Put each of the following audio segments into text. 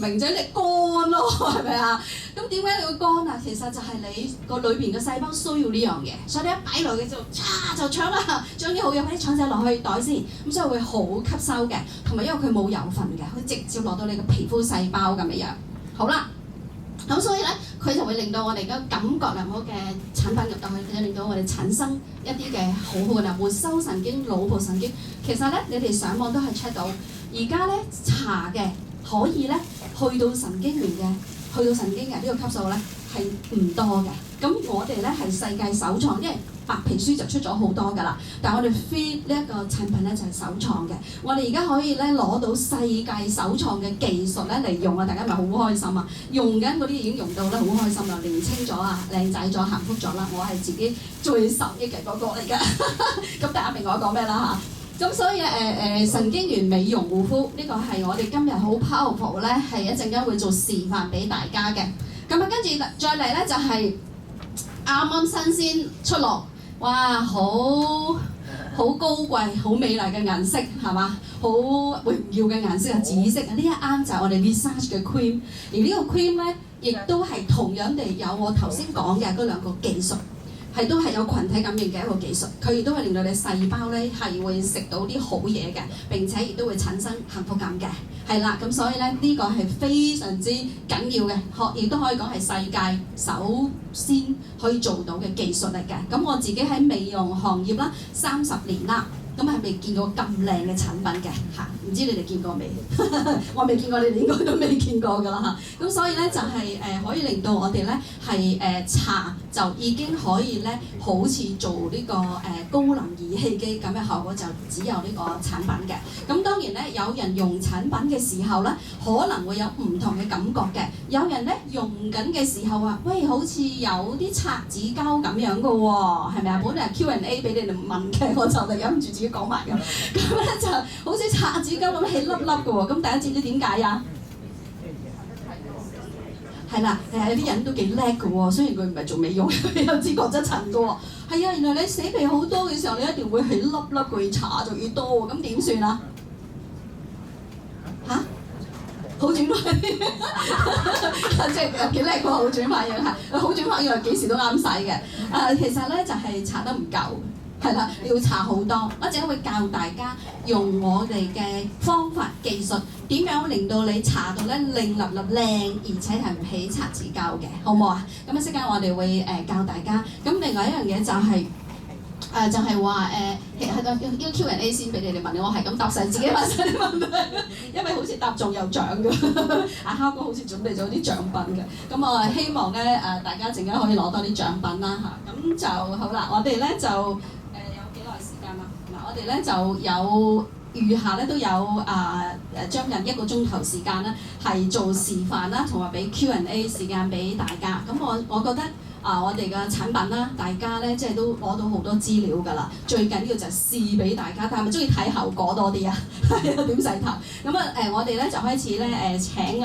明仔你乾咯，係咪啊？咁點解你會乾啊？其實就係你個裏邊嘅細胞需要呢樣嘢，所以你一擺落去就就搶啦，將啲好嘢快啲搶晒落去袋先，咁所以會好吸收嘅，同埋因為佢冇油分嘅，佢直接落到你嘅皮膚細胞咁樣。好啦，咁所以咧，佢就會令到我哋嘅感覺良好嘅產品入到去，就令到我哋產生一啲嘅好好嘅活收神經、腦部神經。其實咧，你哋上網都係 check 到，而家咧搽嘅可以咧去到神經元嘅，去到神經嘅呢個級數咧係唔多嘅。咁我哋咧係世界首創，因為白皮書就出咗好多㗎啦，但係我哋 Feed 呢一個產品咧就係首創嘅。我哋而家可以咧攞到世界首創嘅技術咧嚟用啊！大家咪好開心啊！用緊嗰啲已經用到咧好開心啦，年輕咗啊，靚仔咗，幸福咗啦！我係自己最受益嘅嗰個嚟㗎。咁大家明我講咩啦嚇？咁所以神經元美容護膚呢個係我哋今日好 powerful 咧，係一陣間會做示範俾大家嘅。咁啊，跟住再嚟咧就係啱啱新鮮出爐，哇！好高貴、好美麗嘅顏色係嘛？好榮耀嘅顏色啊，紫色啊！呢一啱就係我哋 Visage 嘅 cream， 而呢個 cream 咧亦都係同樣地有我頭先講嘅嗰兩個技術。係都係有群體感應嘅一個技術，佢亦都係令到你細胞咧係會食到啲好嘢嘅，並且亦都會產生幸福感嘅，係啦。咁所以咧呢個係非常之緊要嘅，亦都可以講係世界首先可以做到嘅技術嚟嘅。咁我自己喺美容行業啦30年啦。咁係未見過咁靚嘅產品嘅嚇，唔知你哋見過未？我未見過，你哋應該都未見過㗎啦嚇。咁所以咧就係可以令到我哋咧係搽就已經可以咧好似做呢個高能儀器機咁嘅效果，就只有呢個產品嘅。咁當然咧，有人用產品嘅時候咧，可能會有唔同嘅感覺嘅。有人咧用緊嘅時候話：喂，好似有啲擦紙膠咁樣嘅喎，係咪啊？本來係 Q&A 俾你哋問嘅，我就嚟忍唔住自己講埋㗎。咁咧就好似擦紙膠咁起粒粒嘅喎。咁大家知唔知點解啊？係啦，有啲人都幾叻嘅喎，雖然佢唔係做美容，佢有知覺質層嘅喎。係啊，原來你死皮好多嘅時候，你一定會起粒粒，佢越搽就越多喎。咁點算啊？嚇？好轉反應，即係幾叻喎！好轉反應係，好轉反應係幾時都啱使嘅。其實咧就係搽得唔夠。係啦，你要搽好多，我陣間會教大家用我哋嘅方法技術，點樣令到你搽到咧靚立立靚，而且係唔起擦紙膠嘅，好唔好啊？咁一陣間我哋會教大家。咁另外一樣嘢就係、就係話係個 Q&A 先俾你哋問，我係咁答晒自己問晒啲問題，因為好似答中有獎㗎。阿烤哥好似準備咗啲獎品嘅，咁我希望咧大家陣間可以攞多啲獎品啦嚇。咁就好啦，我哋咧就。我哋咧就有餘下咧都有將近1個鐘頭時間咧係做示範啦，同埋俾 Q&A 時間俾大家。咁我覺得我哋嘅產品啦，大家咧即係都攞到好多資料㗎啦。最緊要就係試俾大家睇，係咪中意睇效果多啲啊？係啊，點洗頭？咁我哋咧就開始咧請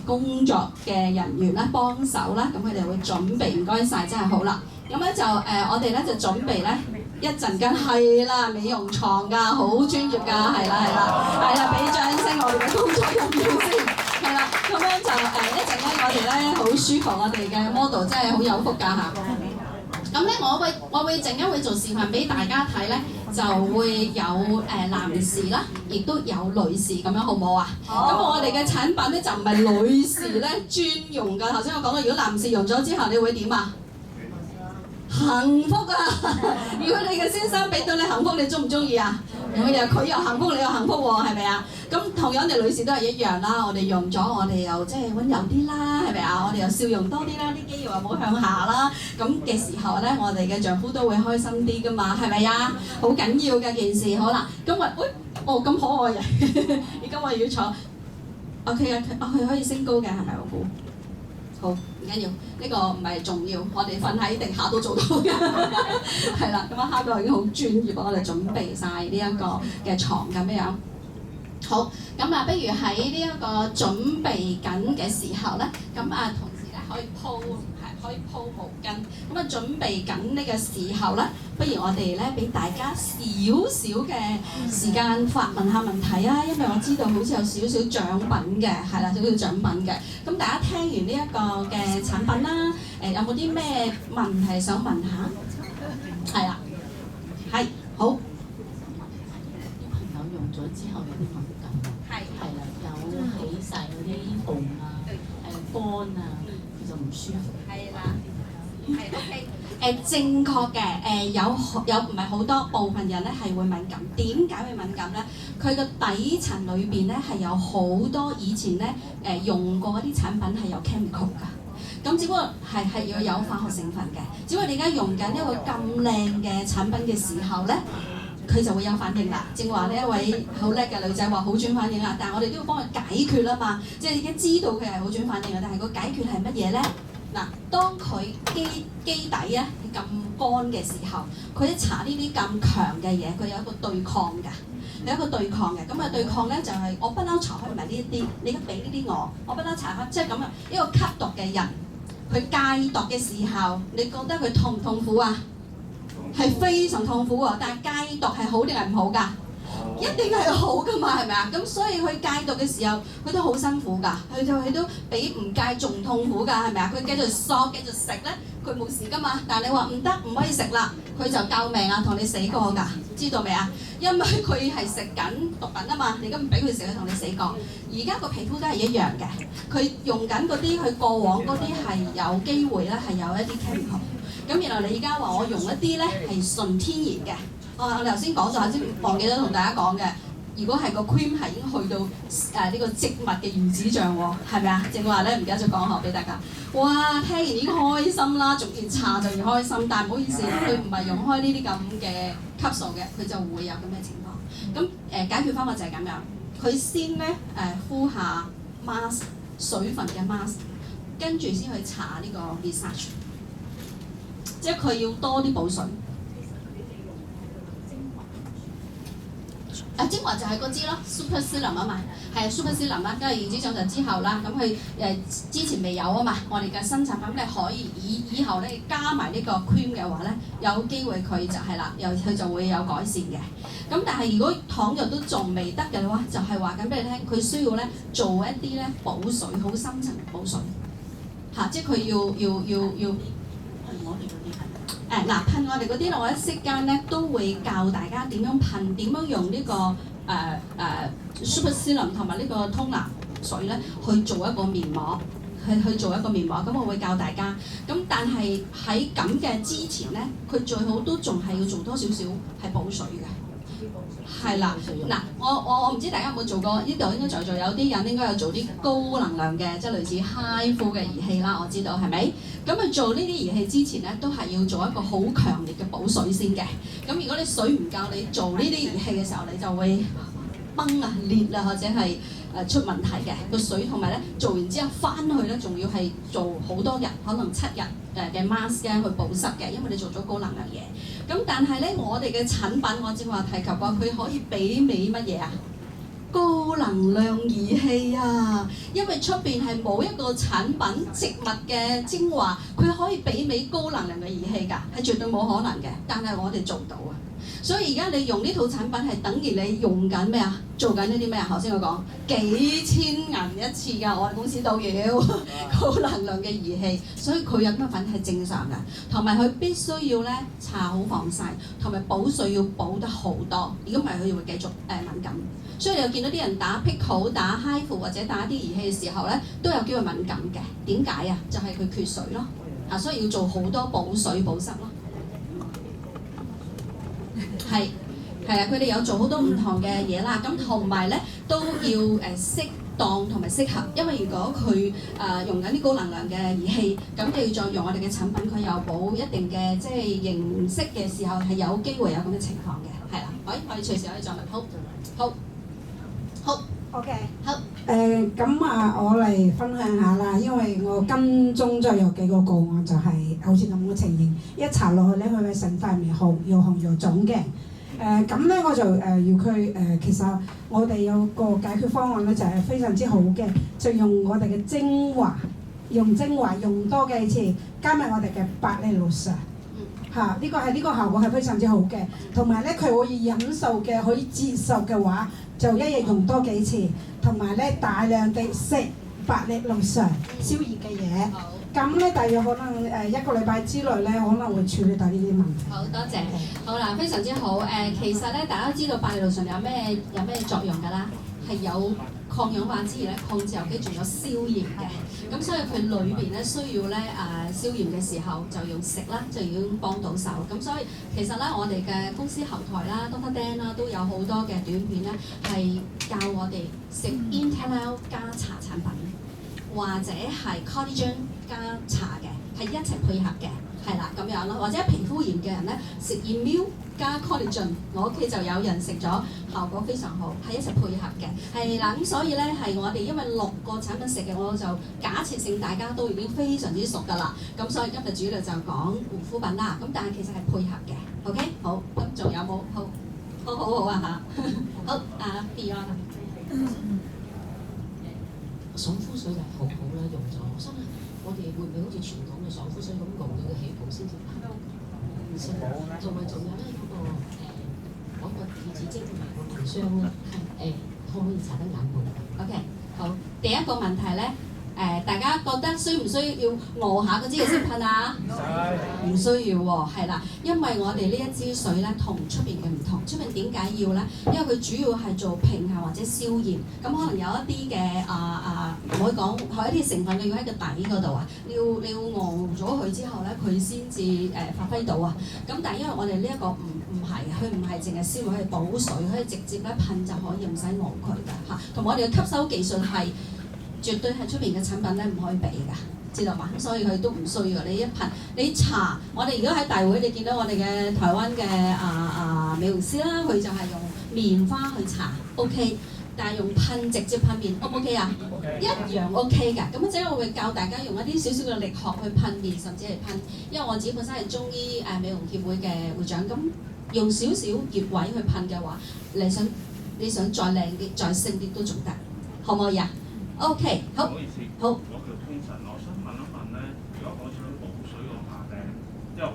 工作嘅人員啦幫手啦，咁佢哋會準備，唔該晒，真係好啦。咁咧就我哋咧就準備咧。一陣間係啦，美容床㗎，好專業㗎，係啦，俾掌聲我哋嘅工作人員先，係啦，咁樣就一陣間我哋咧好舒服，我哋嘅 model 真係好有福㗎嚇。咁咧我會陣間會做示範俾大家睇咧，就會有男士啦，亦都有女士咁樣，好唔好啊？咁我哋嘅產品咧就唔係女士咧專用㗎。頭先我講到，如果男士用咗之後，你會點啊？幸福啊！如果你嘅先生俾到你幸福，你中唔中意啊？佢又幸福，你又幸福喎，係咪啊？咁同樣哋女士都係一樣啦。我哋用咗，我哋又即係溫柔啲啦，係咪啊？我哋又笑容多啲啦，啲肌肉又冇向下啦。咁嘅時候咧，我哋嘅丈夫都會開心啲噶嘛，係咪啊？好緊要嘅件事。好啦，今日咁可愛嘅，而家我要坐 OK 啊，佢可以升高嘅係咪我估？好，唔緊要，呢個唔係重要，我哋瞓喺地下都做到嘅，係啦。咁烤哥已經好專業，我哋準備晒呢一個嘅床咁樣。好，咁不如喺呢一個準備緊嘅時候咧，咁同時咧可以鋪可以鋪毛巾。咁啊，準備緊呢個時候咧，不如我哋咧俾大家少少嘅時間發問下問題啊，因為我知道好似有少少獎品嘅，係啦，少少獎品嘅。咁大家聽完呢一個嘅產品啦，有冇啲咩問題想問下？係啦，係好。啲朋友用咗之後有啲敏感，係啦，有起晒嗰啲紅啊，乾啊，其實唔舒服。係啦，係 OK。正確嘅，有唔係好多部分人咧係會敏感。點解會敏感咧？佢個底層裏邊咧係有好多以前咧用過嗰啲產品係有 chemical 㗎。咁只不過係要有化學成分嘅。只不過你而家用緊一個咁靚嘅產品嘅時候咧，佢就會有反應啦。正話呢一位好叻嘅女仔話好轉反應啦，但係我哋都要幫佢解決啦嘛。即係已經知道佢係好轉反應啦，但係個解決係乜嘢咧？嗱，當佢基底啊咁乾嘅時候，佢一搽呢啲咁強嘅嘢，佢有一個對抗㗎，有一個對抗嘅。咁啊對抗咧就係、我不嬲搽開唔係呢一啲，你而家俾呢啲我不嬲搽開，即係咁啊一個吸毒嘅人，佢戒毒嘅時候，你覺得佢痛唔痛苦啊？係非常痛苦喎，但係戒毒係好定係唔好㗎？一定係好㗎嘛，係咪啊？咁所以佢戒毒嘅時候，佢都好辛苦㗎，佢都比唔戒仲痛苦㗎，係咪啊？佢繼續嗦，繼續食咧，佢冇事㗎嘛。但係你話唔得，唔可以食啦，佢就救命啊，同你死過㗎，知道未啊？因為佢係食緊毒品啊嘛，你而家唔俾佢食，佢同你死過。而家個皮膚都係一樣嘅，佢用緊嗰啲，佢過往嗰啲係有機會咧係有一啲 chemical。咁然後你而家話我用一啲咧係純天然嘅。我哋頭先講咗，先忘記咗同大家講嘅。如果係個 cream 係已經去到呢個植物嘅原子醬喎，係咪啊？正話咧，唔記得咗講下俾大家。哇！聽完已經開心啦，仲越搽就越開心。但係唔好意思，佢唔係用開呢啲咁嘅級數嘅，佢就會有咁嘅情況。咁解決方法就係咁樣，佢先咧敷下 mask 水分嘅 mask， 跟住先去搽呢個 research， 即係佢要多啲補水。精華就係嗰支咯 ，Super Serum 啊嘛，係 Super Serum 啦，跟住原子醬就之後啦，咁佢之前未有啊嘛，我哋嘅新產品你可以以後咧加埋呢個 cream 嘅話咧，有機會佢就係啦，佢就會有改善嘅。咁但係如果倘若都仲未得嘅話，就係話緊俾你聽，佢需要咧做一啲咧補水，好深層補水嚇，即係佢要。噴我哋嗰啲，我一息間咧都會教大家點樣噴，點樣用呢個Super Serum 同埋呢個toner水咧去做一個面膜，去做一個面膜。咁我會教大家。咁但係喺咁嘅之前咧，佢最好都仲係要做多少少係補水嘅。係啦，嗱，我唔知大家有冇做過？呢度應該在座有啲人應該有做啲高能量嘅，即係類似 HIFU 嘅儀器啦。我知道係咪？咁啊做呢啲儀器之前咧，都係要做一個好強烈嘅補水先嘅。咁如果你水唔夠，你做呢啲儀器嘅時候，你就會崩啊裂啊，或者係出問題嘅個水。同埋咧做完之後翻去咧，仲要係做好多日，可能7日嘅 mask 去保濕嘅，因為你做咗高能量嘢。咁但係咧，我哋嘅產品我正話提及過，佢可以媲美乜嘢啊？高能量儀器啊！因為出邊係冇一個產品植物嘅精華，佢可以媲美高能量嘅儀器㗎，係絕對冇可能嘅。但係我哋做到啊！所以而家你用呢套產品係等於你用緊咩啊？做緊呢啲咩啊？頭先我講幾千銀一次㗎，我哋公司都要高能量嘅儀器，所以佢有咁嘅粉係正常㗎。同埋佢必須要咧搽好防曬，同埋補水要補得好多，如果唔係佢會繼續敏感。所以你又見到啲人打 Pico、打 HIFU 或者打啲儀器嘅時候咧，都有機會敏感嘅。點解啊？就係佢缺水咯。所以要做好多補水補濕咯。係啊，佢哋有做好多唔同嘅嘢啦，咁同埋咧都要適當同埋適合，因為如果佢用緊啲高能量嘅儀器，咁你要再用我哋嘅產品，佢有補一定嘅即係形式嘅時候，係有機會有咁嘅情況嘅，係啦。我哋隨時可以再問，好 OK， 好。咁我嚟分享下啦，因為我跟蹤咗有幾個個案，就係好似咁嘅情形，一搽落去咧，佢嘅成塊面紅又腫嘅。咁咧我就要佢其實我哋有個解決方案咧，就係非常之好嘅，就用我哋嘅精華用精華用多幾次，加埋我哋嘅百利露莎。嚇！呢個效果係非常之好嘅，同埋咧佢可以忍受嘅，可以接受嘅話，就一日用多幾次，同埋咧大量地食百利露莎燒熱嘅嘢。咁咧，大約可能一個禮拜之內咧，可能會處理到呢啲問題。好多謝，好啦，非常之好。其實咧，大家都知道百利露莎有咩作用㗎啦，係有抗氧化之餘咧，抗自由基，仲有消炎嘅。咁所以佢裏邊咧需要咧消炎嘅時候就用食啦，就已經幫到手。咁所以其實咧，我哋嘅公司後台啦，Dr. Dan 啦，都有好多嘅短片咧，係教我哋食 Intel 加茶產品，或者係 Collagen 加茶嘅，係一齊配合嘅，係啦咁樣咯。或者皮膚炎嘅人咧，食 Emmure 加 Collagen， 我屋企就有人食咗，效果非常好，係一齊配合嘅，係啦。咁所以咧係我哋因為6個產品食嘅，我就假設性大家都已經非常之熟㗎啦。咁所以今日主要就講護膚品啦。咁但係其實係配合嘅 ，OK 好。咁仲有冇？好啊嚇。好Beyond。爽膚水係好好啦，用咗。我想問我哋會唔會好似傳統嘅爽膚水咁用到個起泡先至拍？唔識。同埋仲有咧嗰個電子精同埋個蚊霜咧，可唔可以搽得眼部 ？OK， 好。第一個問題咧，大家覺得需唔需要熬下嗰支嘅先噴啊？唔需要喎，係啦，因為我哋呢一支水咧同出邊嘅唔同。出邊點解要咧？因為佢主要係做平衡或者消炎，咁可能有一啲嘅唔可以講，係一啲成分你要喺個底嗰度啊，你要熬咗佢之後咧，佢先至發揮到啊。咁但係因為我哋呢一個唔係，佢唔係淨係消炎，佢係補水，可以直接咧噴就可以，唔使熬佢㗎嚇。同埋我哋嘅吸收技術係絕對係出邊嘅產品咧唔可以比㗎。知道嘛？咁所以佢都唔需要你一噴，你搽。我哋如果喺大會，你見到我哋嘅台灣嘅美容師啦，佢就係用棉花去搽 ，OK。但係用噴直接噴面 ，O 唔 OK 啊？ Okay. 一樣 OK 㗎。咁即係我會教大家用一啲少少嘅力學去噴面，甚至係噴。因為我自己本身係中醫美容協會嘅會長，咁用少少穴位去噴嘅話，你想再靚啲、再升啲都仲得，可唔可以啊 ？OK， 好。唔好意思，好。我叫通神，我想問一問咧，如果我想補水嗰下咧，因為好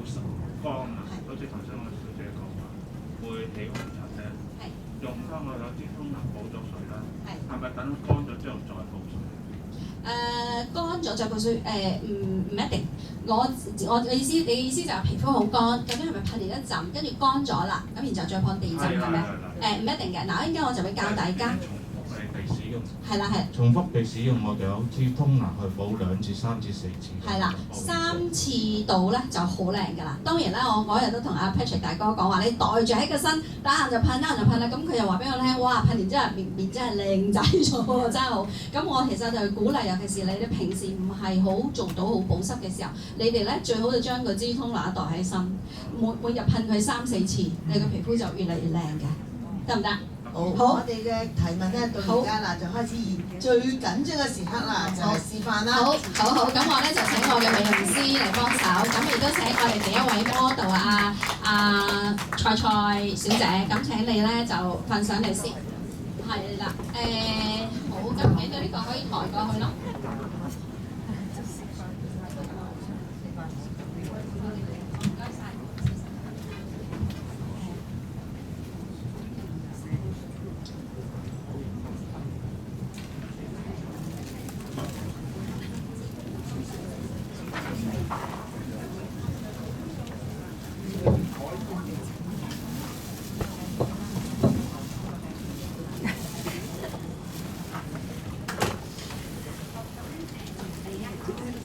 乾啊，好似頭先我小姐講話，會起紅疹咧，用翻我有支通能補咗水啦，係咪等乾咗之後再補水？乾咗再補水唔一定。我嘅意思，你嘅意思就係皮膚好乾，究竟係咪噴完一陣，跟住乾咗啦，咁然之後再放第二陣係咪？唔一定嘅。嗱，依家我就會教大家。係啦，係。重複地使用我哋有支通拿去補2至3至4次。係啦，3次到咧就好靚㗎啦。當然啦，我嗰日都同阿 Patrick 大哥講話，你袋住喺個身，得閒就噴，得閒就噴啦。咁佢又話俾我聽，哇！噴完之後面真係靚仔咗，真係好。咁我其實就鼓勵，尤其是你哋平時唔係好做到好保濕嘅時候，你哋咧最好就將個支通拿袋喺身，每日噴佢3、4次，你個皮膚就越嚟越靚嘅，得唔得？好，我哋嘅提問咧到而家啦，就開始最緊張嘅時刻啦，就係示範啦。好，咁我咧就請我嘅美容師嚟幫手，咁亦都請我哋第一位 model 蔡小姐，咁請你咧就瞓上嚟先。係啦，好，咁記到呢個可以抬過去咯。